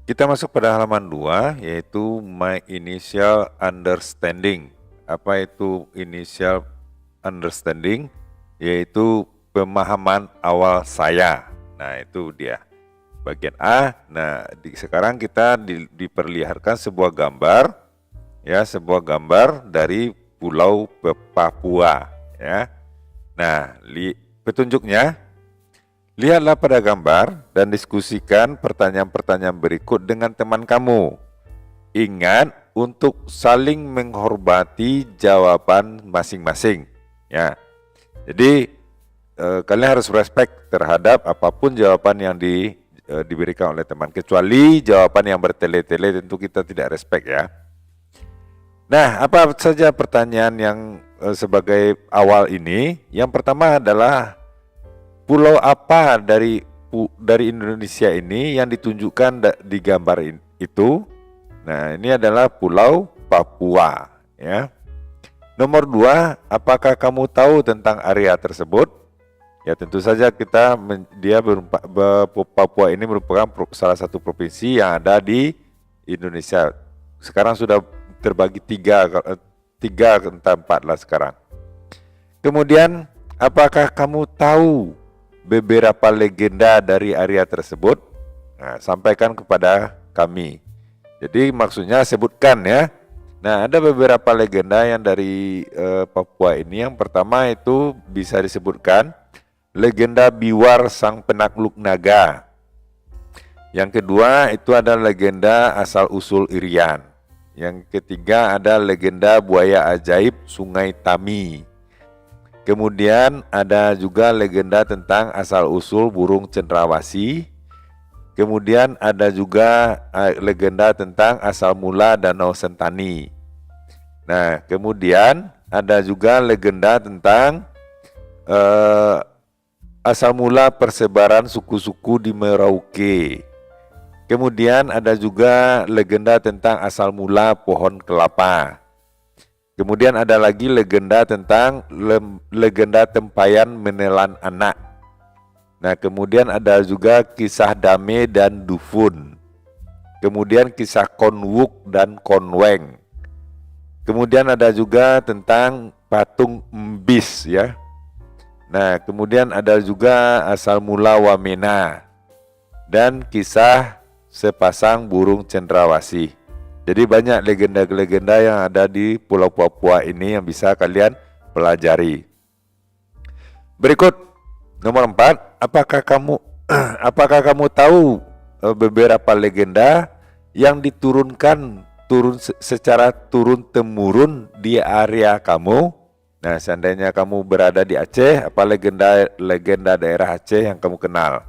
Kita masuk pada halaman 2, yaitu My Initial Understanding. Apa itu initial understanding? Yaitu pemahaman awal saya. Nah, itu dia. Bagian A. Nah, sekarang kita diperlihatkan sebuah gambar, ya, sebuah gambar dari Pulau Papua, ya. Nah, petunjuknya. Lihatlah pada gambar dan diskusikan pertanyaan-pertanyaan berikut dengan teman kamu. Ingat untuk saling menghormati jawaban masing-masing. Ya, jadi kalian harus respect terhadap apapun jawaban yang diberikan oleh teman. Kecuali jawaban yang bertele-tele, tentu kita tidak respect ya. Nah, apa saja pertanyaan yang sebagai awal ini? Yang pertama adalah pulau apa dari Indonesia ini yang ditunjukkan di gambar itu? Nah, ini adalah Pulau Papua, ya. Nomor 2, apakah kamu tahu tentang area tersebut? Ya, tentu saja Papua ini merupakan salah satu provinsi yang ada di Indonesia. Sekarang sudah terbagi tiga entah 4 lah sekarang. Kemudian, apakah kamu tahu beberapa legenda dari area tersebut? Nah, sampaikan kepada kami. Jadi maksudnya sebutkan ya. Nah, ada beberapa legenda yang dari Papua ini. Yang pertama itu bisa disebutkan legenda Biwar Sang Penakluk Naga. Yang kedua itu ada legenda asal-usul Irian. Yang ketiga ada legenda buaya ajaib Sungai Tami. Kemudian ada juga legenda tentang asal-usul burung cendrawasih. Kemudian ada juga legenda tentang asal mula Danau Sentani. Nah, kemudian ada juga legenda tentang asal mula persebaran suku-suku di Merauke. Kemudian ada juga legenda tentang asal mula pohon kelapa. Kemudian ada lagi legenda tentang legenda tempayan menelan anak. Nah, kemudian ada juga kisah Dame dan Dufun. Kemudian kisah Konwuk dan Konweng. Kemudian ada juga tentang patung Mbis ya. Nah, kemudian ada juga asal mula Wamena dan kisah sepasang burung cendrawasih. Jadi banyak legenda-legenda yang ada di Pulau Papua ini yang bisa kalian pelajari. Berikut nomor 4, apakah kamu tahu beberapa legenda yang diturunkan secara turun temurun di area kamu? Nah, seandainya kamu berada di Aceh, apa legenda daerah Aceh yang kamu kenal?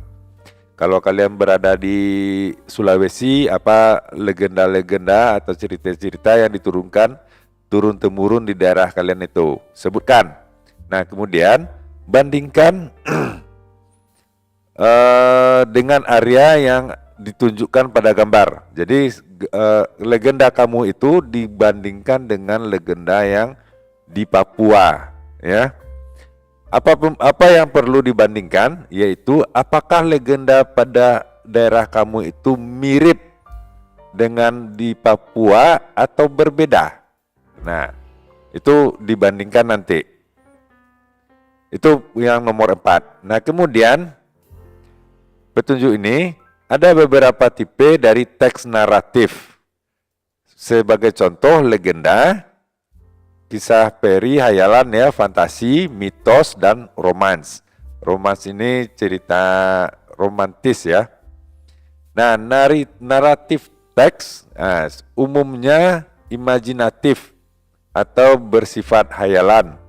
Kalau kalian berada di Sulawesi, apa legenda-legenda atau cerita-cerita yang diturunkan turun-temurun di daerah kalian itu? Sebutkan. Nah, kemudian bandingkan dengan area yang ditunjukkan pada gambar. Jadi legenda kamu itu dibandingkan dengan legenda yang di Papua, ya. Apa yang perlu dibandingkan, yaitu apakah legenda pada daerah kamu itu mirip dengan di Papua atau berbeda? Nah, itu dibandingkan nanti. Itu yang nomor 4. Nah, kemudian petunjuk ini ada beberapa tipe dari teks naratif. Sebagai contoh legenda, kisah peri, hayalan ya, fantasi, mitos, dan romans. Romans ini cerita romantis ya. Nah, naratif teks umumnya imajinatif atau bersifat hayalan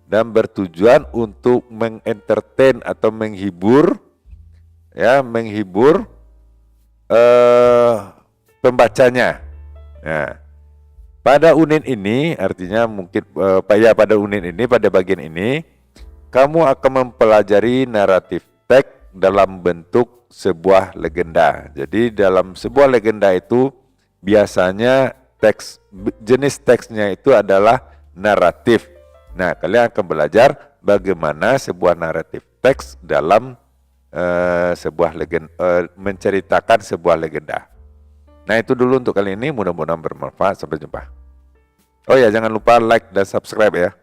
dan bertujuan untuk mengentertain atau menghibur pembacanya. Nah, pada unit ini artinya pada unit ini, pada bagian ini kamu akan mempelajari naratif teks dalam bentuk sebuah legenda. Jadi dalam sebuah legenda itu biasanya jenis teksnya itu adalah naratif. Nah, kalian akan belajar bagaimana sebuah naratif teks dalam menceritakan sebuah legenda. Nah itu dulu untuk kali ini, mudah-mudahan bermanfaat. Sampai jumpa. Oh ya, jangan lupa like dan subscribe ya.